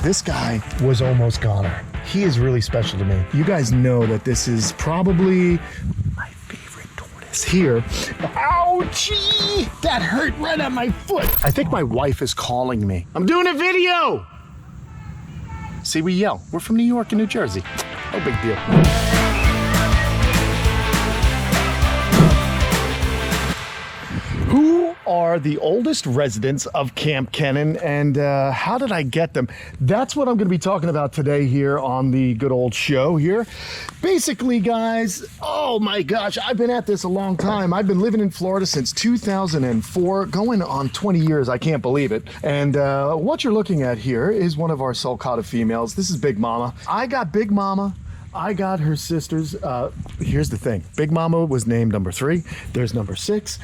This guy was almost goner. He is really special to me. You guys know that this is probably my favorite tortoise here. Ouchie! That hurt right on my foot. I think my wife is calling me. I'm doing a video! See, we yell. We're from New York and New Jersey. No big deal. Who are the oldest residents of Kamp Kenan, and how did I get them? That's what I'm going to be talking about today here on the good old show here. Basically, guys, oh my gosh, I've been at this a long time. I've been living in Florida since 2004, going on 20 years. I can't believe it. And what you're looking at here is one of our Sulcata females. This is Big Mama. I got Big Mama. I got her sisters. Here's the thing. Big Mama was named number 3. There's number 6.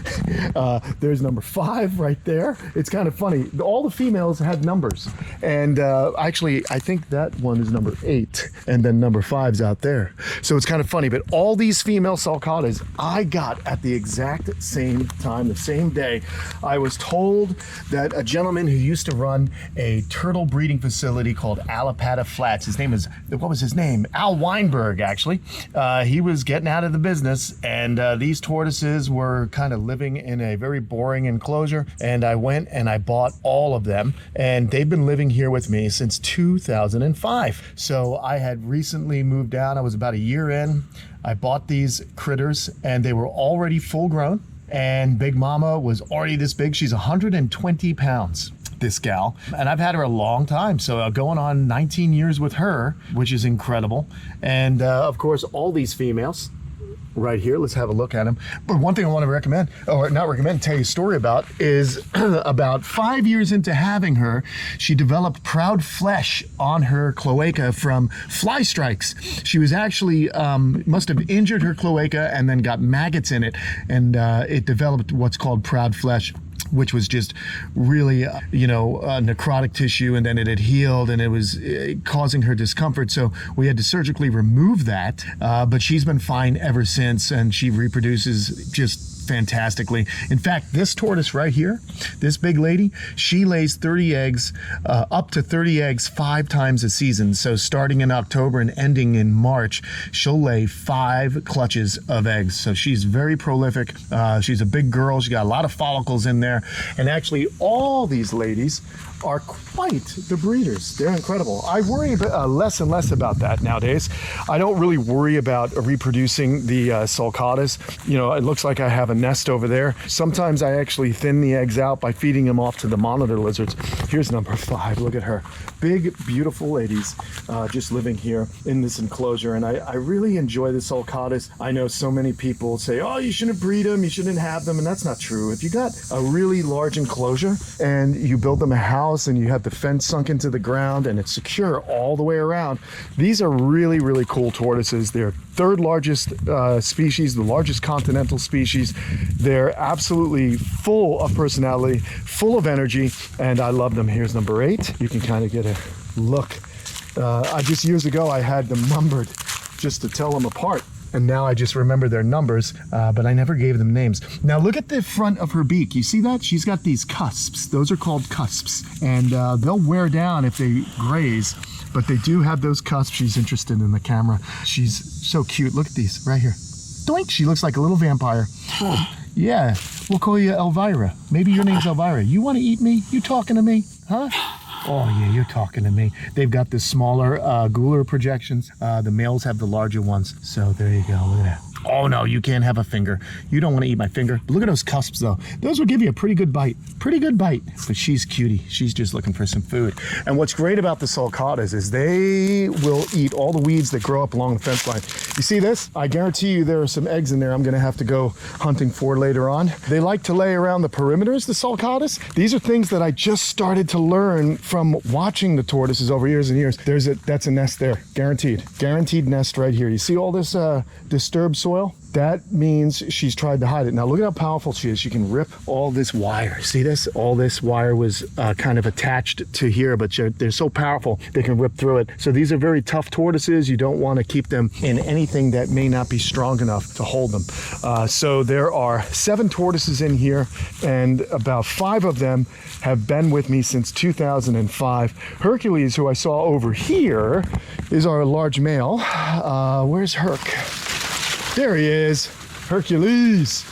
There's number 5 right there. It's kind of funny. All the females had numbers. And actually, I think that one is number 8. And then number 5's out there. So it's kind of funny. But all these female Sulcatas I got at the exact same time, the same day. I was told that a gentleman who used to run a turtle breeding facility called Aldabra Flats, his name is, what was his name? Al Weinberg, actually. He was getting out of the business, and these tortoises were kind of living in a very boring enclosure, and I went and I bought all of them, and they've been living here with me since 2005. So I had recently moved out. I was about a year in. I bought these critters, and they were already full grown, and Big Mama was already this big. She's 120 pounds. This gal, and I've had her a long time, so going on 19 years with her, which is incredible. And of course, all these females right here, let's have a look at them. But one thing I want to recommend, or not recommend, tell you a story about is about 5 years into having her, she developed proud flesh on her cloaca from fly strikes. She was actually must have injured her cloaca and then got maggots in it, and it developed what's called proud flesh, which was just really, necrotic tissue, and then it had healed, and it was causing her discomfort. So we had to surgically remove that, but she's been fine ever since, and she reproduces just fantastically. In fact, this tortoise right here, this big lady, she lays 30 eggs, up to 30 eggs 5 times a season. So starting in October and ending in March, she'll lay 5 clutches of eggs. So she's very prolific. She's a big girl. She got a lot of follicles in there. And actually, all these ladies are quite the breeders. They're incredible. I worry less and less about that nowadays. I don't really worry about reproducing the Sulcatas. It looks like I have a nest over there. Sometimes I actually thin the eggs out by feeding them off to the monitor lizards. Here's number 5. Look at her. Big, beautiful ladies just living here in this enclosure. And I really enjoy the Sulcatas. I know so many people say, oh, you shouldn't breed them, you shouldn't have them. And that's not true. If you got a really large enclosure and you build them a house and you have the fence sunk into the ground and it's secure all the way around, these are really, really cool tortoises. They're 3rd largest species, the largest continental species. They're absolutely full of personality, full of energy, and I love them. Here's number 8. You can kind of get a look. Just years ago, I had them numbered just to tell them apart. And now I just remember their numbers, but I never gave them names. Now look at the front of her beak. You see that? She's got these cusps. Those are called cusps. And they'll wear down if they graze, but they do have those cusps. She's interested in the camera. She's so cute. Look at these right here. Doink! She looks like a little vampire. Yeah, we'll call you Elvira. Maybe your name's Elvira. You want to eat me? You talking to me? Huh? Oh yeah, you're talking to me. They've got the smaller gular projections. The males have the larger ones. So there you go, look at that. Oh no, you can't have a finger. You don't want to eat my finger. But look at those cusps though. Those will give you a pretty good bite. Pretty good bite. But she's cutie. She's just looking for some food. And what's great about the Sulcatas is they will eat all the weeds that grow up along the fence line. You see this? I guarantee you there are some eggs in there I'm going to have to go hunting for later on. They like to lay around the perimeters, the Sulcatas. These are things that I just started to learn from watching the tortoises over years and years. That's a nest there. Guaranteed. Guaranteed nest right here. You see all this disturbed soil? oil, that means she's tried to hide it. Now look at how powerful she is. She can rip all this wire. See this? All this wire was kind of attached to here, but they're so powerful they can rip through it. So these are very tough tortoises. You don't want to keep them in anything that may not be strong enough to hold them. So there are 7 tortoises in here, and about 5 of them have been with me since 2005. Hercules, who I saw over here, is our large male. Where's Herc? There he is, Hercules.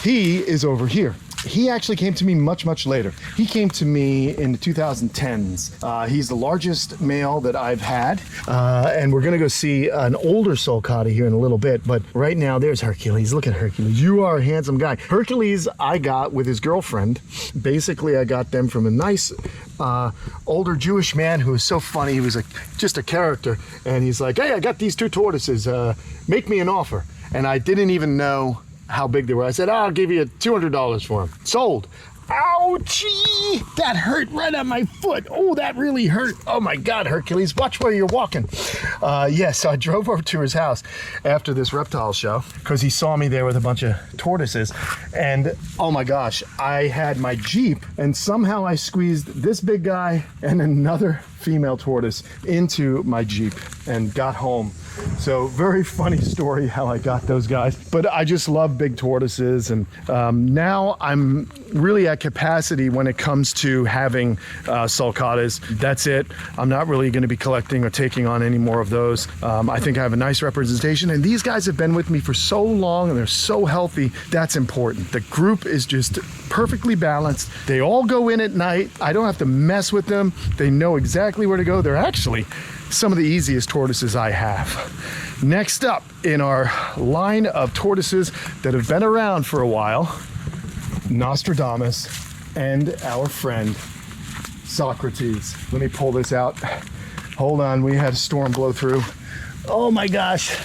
He is over here. He actually came to me much, much later. He came to me in the 2010s. He's the largest male that I've had. And we're gonna go see an older Sulcata here in a little bit. But right now, there's Hercules. Look at Hercules. You are a handsome guy. Hercules, I got with his girlfriend. Basically, I got them from a nice older Jewish man who was so funny. He was just a character. And he's like, hey, I got these 2 tortoises. Make me an offer. And I didn't even know how big they were. I said, I'll give you $200 for them. Sold. Ouchie! That hurt right on my foot. Oh, that really hurt. Oh my God, Hercules, watch where you're walking. So I drove over to his house after this reptile show because he saw me there with a bunch of tortoises. And oh my gosh, I had my Jeep and somehow I squeezed this big guy and another female tortoise into my Jeep and got home. So very funny story how I got those guys. But I just love big tortoises, and now I'm really at capacity when it comes to having sulcatas. That's it. I'm not really going to be collecting or taking on any more of those. I think I have a nice representation, and these guys have been with me for so long and they're so healthy. That's important. The group is just perfectly balanced. They all go in at night. I don't have to mess with them. They know exactly where to go. They're actually some of the easiest tortoises I have. Next up in our line of tortoises that have been around for a while, Nostradamus and our friend Socrates. Let me pull this out. Hold on, we had a storm blow through. Oh my gosh,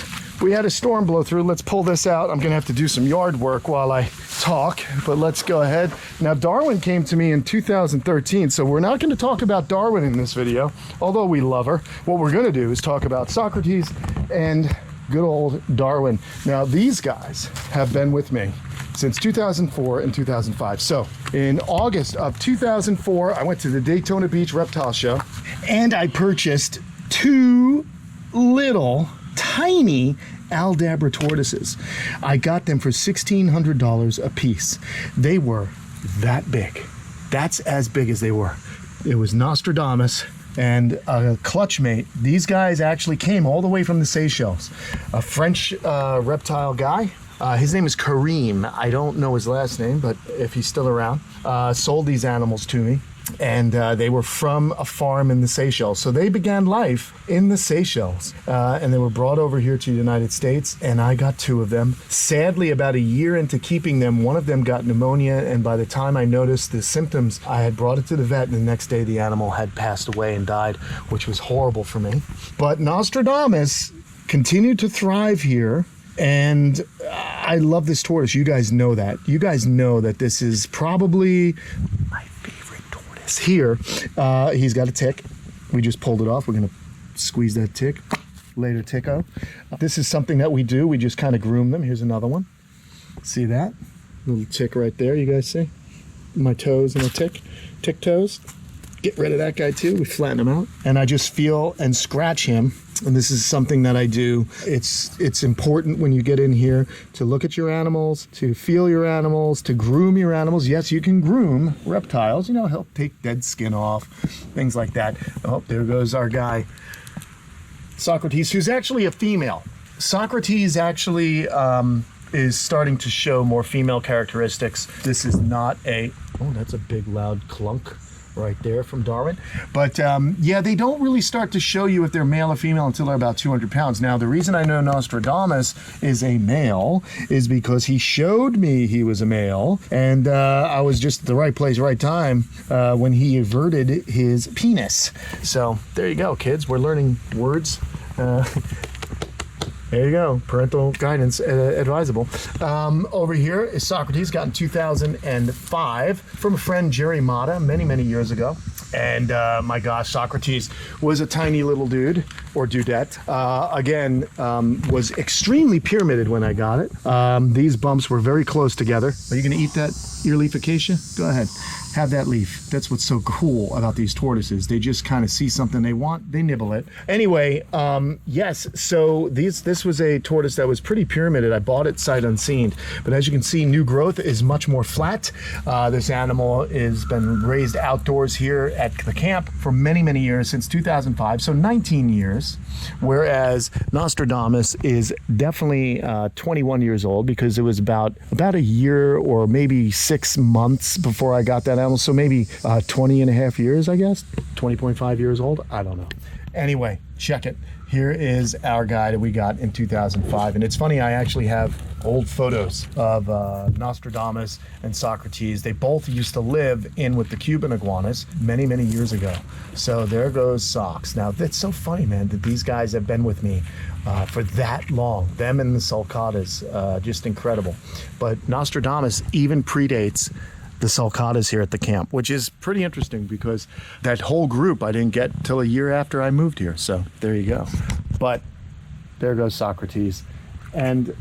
we had a storm blow through. Let's pull this out. I'm gonna have to do some yard work while I talk, but let's go ahead. Now, Darwin came to me in 2013, so we're not going to talk about Darwin in this video, although we love her. What we're going to do is talk about Socrates and good old Darwin. Now, these guys have been with me since 2004 and 2005. So in August of 2004, I went to the Daytona Beach Reptile Show and I purchased 2 little tiny Aldabra tortoises. I got them for $1,600 a piece. They were that big. That's as big as they were. It was Nostradamus and a clutch mate. These guys actually came all the way from the Seychelles. A French reptile guy. His name is Kareem. I don't know his last name, but if he's still around, sold these animals to me. And they were from a farm in the Seychelles. So they began life in the Seychelles. And they were brought over here to the United States, and I got 2 of them. Sadly, about a year into keeping them, one of them got pneumonia, and by the time I noticed the symptoms, I had brought it to the vet, and the next day the animal had passed away and died, which was horrible for me. But Nostradamus continued to thrive here. And I love this tortoise. You guys know that. You guys know that this is probably my favorite tortoise. Here, he's got a tick. We just pulled it off. We're going to squeeze that tick. Later tick off. This is something that we do. We just kind of groom them. Here's another one. See that? Little tick right there. You guys see? My toes and a tick. Tick toes. Get rid of that guy too. We flatten him out. And I just feel and scratch him. And this is something that I do. It's important when you get in here to look at your animals, to feel your animals, to groom your animals. Yes, you can groom reptiles. You know, help take dead skin off, things like that. Oh, there goes our guy, Socrates, who's actually a female. Socrates actually is starting to show more female characteristics. This is not a, oh, that's a big loud clunk right there from Darwin. But yeah, they don't really start to show you if they're male or female until they're about 200 pounds. Now, the reason I know Nostradamus is a male is because he showed me he was a male, and I was just at the right place, right time when he everted his penis. So there you go, kids. We're learning words. There you go, parental guidance advisable. Over here is Socrates, got in 2005 from a friend, Jerry Mata, many, many years ago. And my gosh, Socrates was a tiny little dude, or dudette. Again, was extremely pyramided when I got it. These bumps were very close together. Are you gonna eat that ear leaf acacia? Go ahead, have that leaf. That's what's so cool about these tortoises. They just kind of see something they want, they nibble it. Anyway, yes, so this was a tortoise that was pretty pyramided. I bought it sight unseen, but as you can see, new growth is much more flat. This animal has been raised outdoors here at the camp for many, many years, since 2005, so 19 years, whereas Nostradamus is definitely 21 years old, because it was about a year or maybe 6 months before I got that animal, so maybe 20 and a half years, I guess, 20.5 years old, I don't know. Anyway, check it. Here is our guy that we got in 2005. And it's funny, I actually have old photos of Nostradamus and Socrates. They both used to live in with the Cuban iguanas many, many years ago. So there goes Sox. Now, that's so funny, man, that these guys have been with me for that long. Them and the Sulcatas, just incredible. But Nostradamus even predates the Sulcatas here at the camp, which is pretty interesting, because that whole group I didn't get till a year after I moved here. So there you go. But there goes Socrates and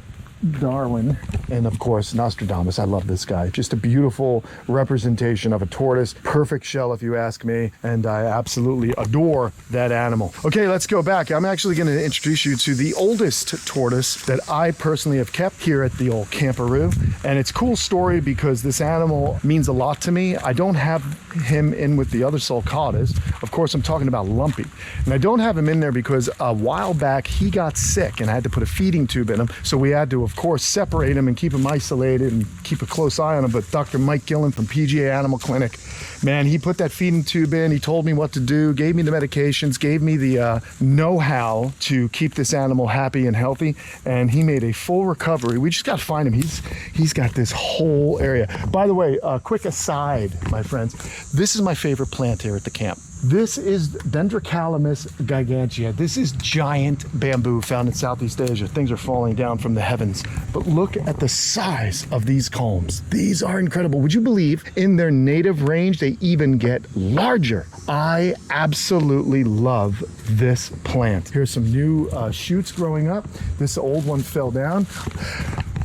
Darwin, and of course Nostradamus. I love this guy. Just a beautiful representation of a tortoise. Perfect shell, if you ask me, and I absolutely adore that animal. Okay, let's go back. I'm actually going to introduce you to the oldest tortoise that I personally have kept here at the old camperoo, and it's a cool story because this animal means a lot to me. I don't have him in with the other Sulcatas. Of course, I'm talking about Lumpy, and I don't have him in there because a while back he got sick and I had to put a feeding tube in him, so we had to, of course, separate him and keep him isolated and keep a close eye on him. But Dr. Mike Gillen from PGA Animal Clinic, man, he put that feeding tube in, he told me what to do, gave me the medications, gave me the know-how to keep this animal happy and healthy, and he made a full recovery. We just got to find him. He's got this whole area. By the way, a quick aside, my friends, this is my favorite plant here at the camp. This is Dendrocalamus gigantea. This is giant bamboo found in Southeast Asia. Things are falling down from the heavens. But look at the size of these culms. These are incredible. Would you believe in their native range, they even get larger? I absolutely love this plant. Here's some new shoots growing up. This old one fell down.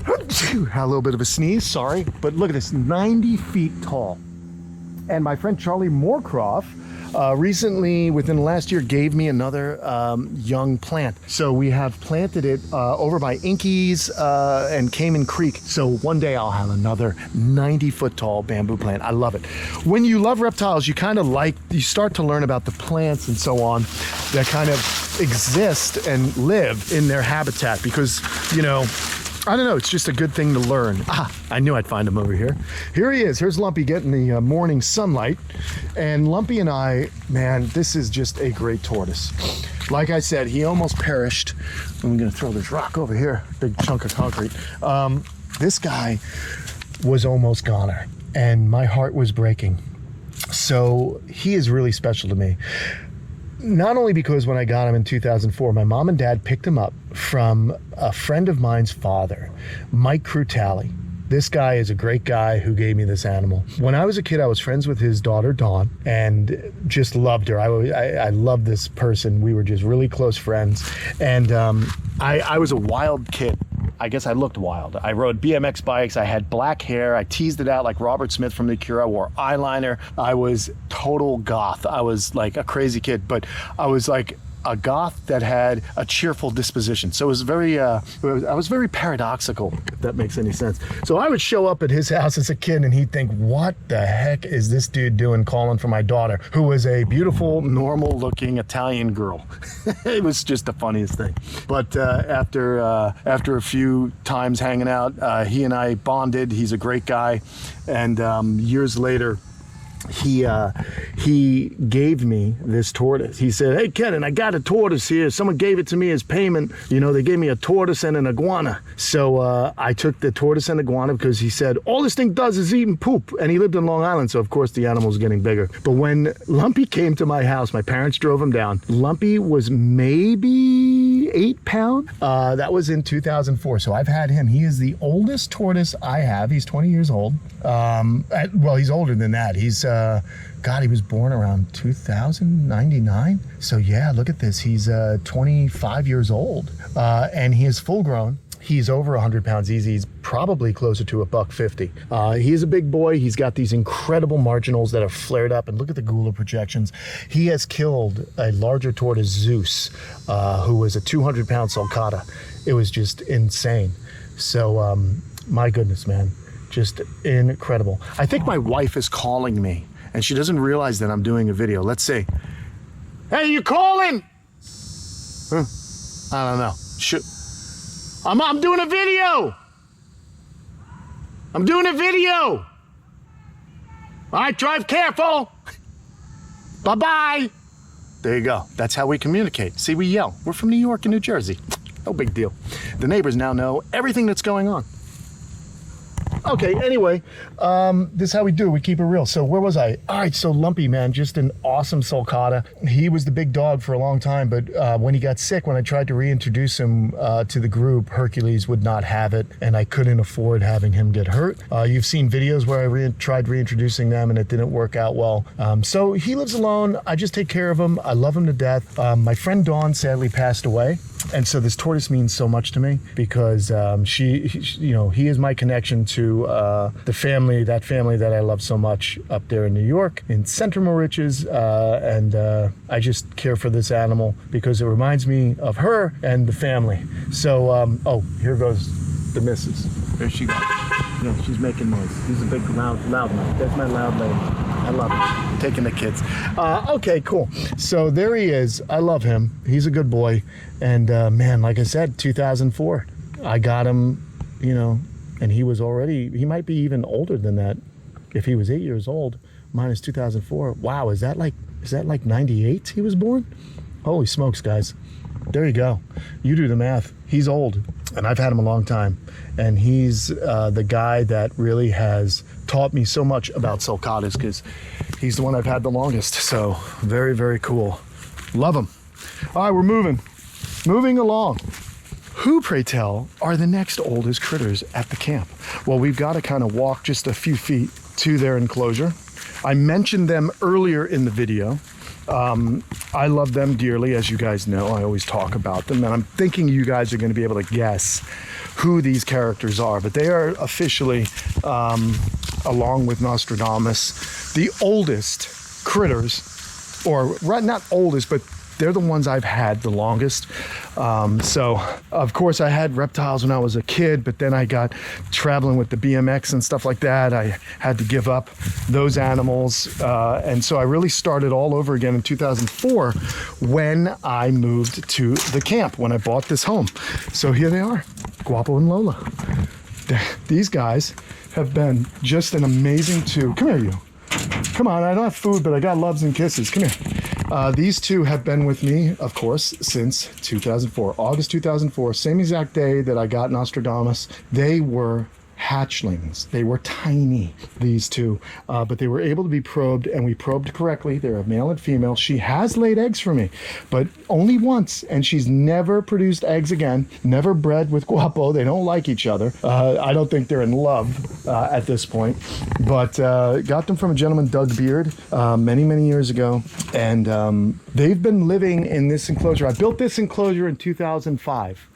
Had a little bit of a sneeze, sorry. But look at this, 90 feet tall. And my friend Charlie Moorcroft recently, within the last year, gave me another young plant. So we have planted it over by Inky's and Cayman Creek. So one day I'll have another 90-foot tall bamboo plant. I love it. When you love reptiles, you kind of you start to learn about the plants and so on that kind of exist and live in their habitat, because, you know, I don't know, it's just a good thing to learn. I knew I'd find him over here. Here he is. Here's Lumpy getting the morning sunlight. And Lumpy and I, man, this is just a great tortoise. Like I said, he almost perished. I'm gonna throw this rock over here, big chunk of concrete. This guy was almost goner, and my heart was breaking. So he is really special to me. Not only because when I got him in 2004, my mom and dad picked him up from a friend of mine's father, Mike Crutali. This guy is a great guy who gave me this animal. When I was a kid, I was friends with his daughter, Dawn, and just loved her. I loved this person. We were just really close friends. And I was a wild kid. I guess I looked wild. I rode BMX bikes. I had black hair. I teased it out like Robert Smith from The Cure. I wore eyeliner. I was total goth. I was like a crazy kid, but I was like a goth that had a cheerful disposition. So it was very, I was very paradoxical, if that makes any sense. So I would show up at his house as a kid and he'd think, what the heck is this dude doing calling for my daughter, who was a beautiful, normal looking Italian girl. It was just the funniest thing. But after a few times hanging out, he and I bonded. He's a great guy. And years later, he gave me this tortoise. He said, hey, Kennan, I got a tortoise here. Someone gave it to me as payment. You know, they gave me a tortoise and an iguana. So I took the tortoise and iguana because he said, all this thing does is eat and poop. And he lived in Long Island, so of course the animal's getting bigger. But when Lumpy came to my house, my parents drove him down. Lumpy was maybe 28 pound. That was in 2004. So I've had him. He is the oldest tortoise I have. He's 20 years old. Well, he's older than that. He's, God, he was born around 2099. So yeah, look at this. He's 25 years old, and he is full grown. He's over 100 pounds easy. He's probably closer to $150. He's a big boy. He's got these incredible marginals that are flared up, and look at the gular projections. He has killed a larger tortoise, Zeus, who was a 200-pound sulcata. It was just insane. So, my goodness, man, just incredible. I think my wife is calling me, and she doesn't realize that I'm doing a video. Let's see. Hey, you calling? Huh. I don't know. Shoot. I'm doing a video. I'm doing a video. All right, drive careful. Bye-bye. There you go. That's how we communicate. See, we yell. We're from New York and New Jersey. No big deal. The neighbors now know everything that's going on. Okay, anyway, this is how we do. We keep it real. So where was I? All right, so Lumpy, man, just an awesome sulcata. He was the big dog for a long time, but when he got sick, when I tried to reintroduce him to the group, Hercules would not have it, and I couldn't afford having him get hurt. You've seen videos where I tried reintroducing them, and it didn't work out well. So he lives alone. I just take care of him. I love him to death. My friend Dawn sadly passed away. And so this tortoise means so much to me because he is my connection to the family, that family that I love so much up there in New York, in Central Mauritius, and I just care for this animal because it reminds me of her and the family. So, oh, here goes the missus. There she goes. Yeah, she's making noise. She's a big loud one. That's my loud lady. I love it. Taking the kids. Okay, cool. So there he is. I love him. He's a good boy. And man, like I said, 2004, I got him, and he was already, he might be even older than that. If he was 8 years old, minus 2004. Wow, is that like 98 he was born? Holy smokes, guys. There you go. You do the math. He's old, and I've had him a long time. And he's the guy that really has taught me so much about sulcatas because he's the one I've had the longest. So very, very cool. Love him. All right, we're moving along. Who, pray tell, are the next oldest critters at the camp? Well, we've got to kind of walk just a few feet to their enclosure. I mentioned them earlier in the video. I love them dearly, as you guys know. I always talk about them, and I'm thinking you guys are going to be able to guess who these characters are. But they are officially, along with Nostradamus, the oldest critters, or not oldest, but they're the ones I've had the longest. So, of course, I had reptiles when I was a kid, but then I got traveling with the BMX and stuff like that. I had to give up those animals. And so I really started all over again in 2004 when I moved to the camp, when I bought this home. So here they are, Guapo and Lola. These guys have been just an amazing two. Come here, you. Come on, I don't have food, but I got loves and kisses. Come here. These two have been with me, of course, since 2004. August 2004, same exact day that I got Nostradamus. They were hatchlings. They were tiny, these two, but they were able to be probed, and we probed correctly. They're a male and female. She has laid eggs for me, but only once, and she's never produced eggs again, never bred with Guapo. They don't like each other. I don't think they're in love at this point, but got them from a gentleman, Doug Beard, many, many years ago, and they've been living in this enclosure. I built this enclosure in 2005.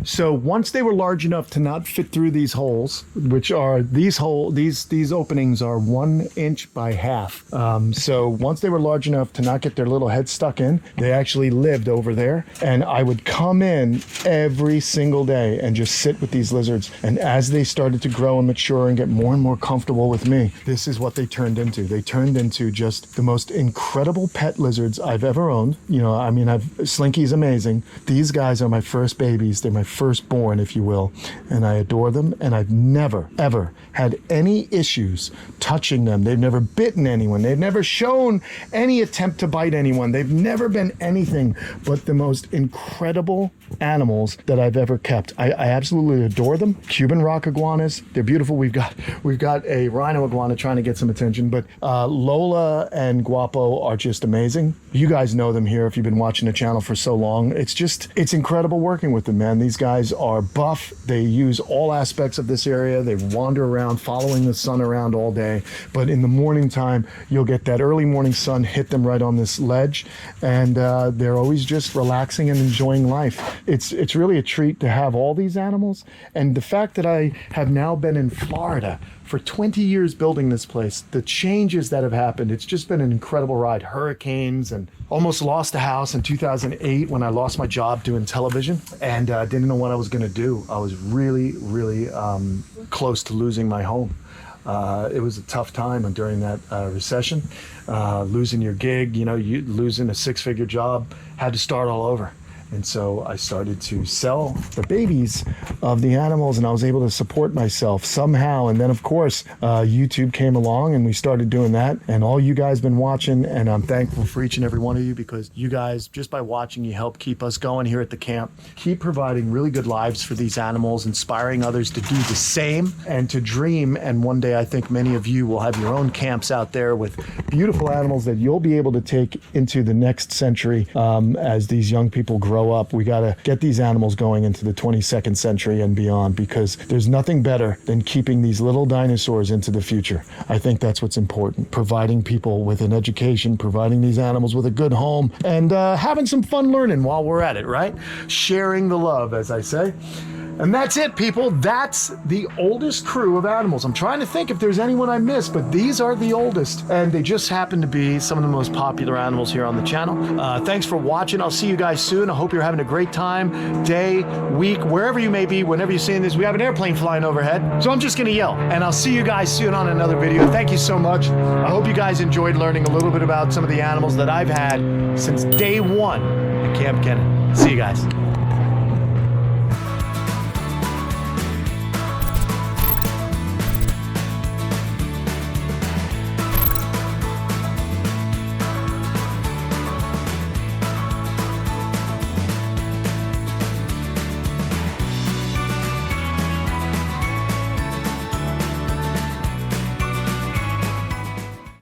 So once they were large enough to not fit through these holes, which are these openings are 1 inch by half. So once they were large enough to not get their little head stuck in, they actually lived over there. And I would come in every single day and just sit with these lizards. And as they started to grow and mature and get more and more comfortable with me, this is what they turned into. They turned into just the most incredible pet lizards I've ever owned. Slinky's amazing. These guys are my first babies. babies. They're my firstborn, if you will, and I adore them. And I've never, ever had any issues touching them. They've never bitten anyone. They've never shown any attempt to bite anyone. They've never been anything but the most incredible animals that I've ever kept. I absolutely adore them. Cuban rock iguanas, they're beautiful. We've got a rhino iguana trying to get some attention, but Lola and Guapo are just amazing. You guys know them here if you've been watching the channel for so long. It's incredible working with them, man. These guys are buff. They use all aspects of this area. They wander around, following the sun around all day. But in the morning time, you'll get that early morning sun hit them right on this ledge, and they're always just relaxing and enjoying life. It's really a treat to have all these animals, and the fact that I have now been in Florida for 20 years building this place, the changes that have happened, it's just been an incredible ride. Hurricanes, and almost lost a house in 2008 when I lost my job doing television, and didn't know what I was going to do. I was really, really close to losing my home. It was a tough time during that recession. Losing your gig, you losing a six-figure job, had to start all over. And so I started to sell the babies of the animals, and I was able to support myself somehow. And then, of course, YouTube came along, and we started doing that. And all you guys been watching, and I'm thankful for each and every one of you, because you guys, just by watching, you help keep us going here at the camp. Keep providing really good lives for these animals, inspiring others to do the same and to dream. And one day, I think many of you will have your own camps out there with beautiful animals that you'll be able to take into the next century as these young people grow up. We got to get these animals going into the 22nd century and beyond, because there's nothing better than keeping these little dinosaurs into the future. I think that's what's important. Providing people with an education, providing these animals with a good home, and having some fun learning while we're at it, right? Sharing the love, as I say. And that's it, people. That's the oldest crew of animals. I'm trying to think if there's anyone I missed, but these are the oldest, and they just happen to be some of the most popular animals here on the channel. Thanks for watching. I'll see you guys soon. I hope you're having a great time, day, week, wherever you may be, whenever you're seeing this. We have an airplane flying overhead, so I'm just gonna yell, and I'll see you guys soon on another video. Thank you so much. I hope you guys enjoyed learning a little bit about some of the animals that I've had since day one at Kamp Kenan. See you guys.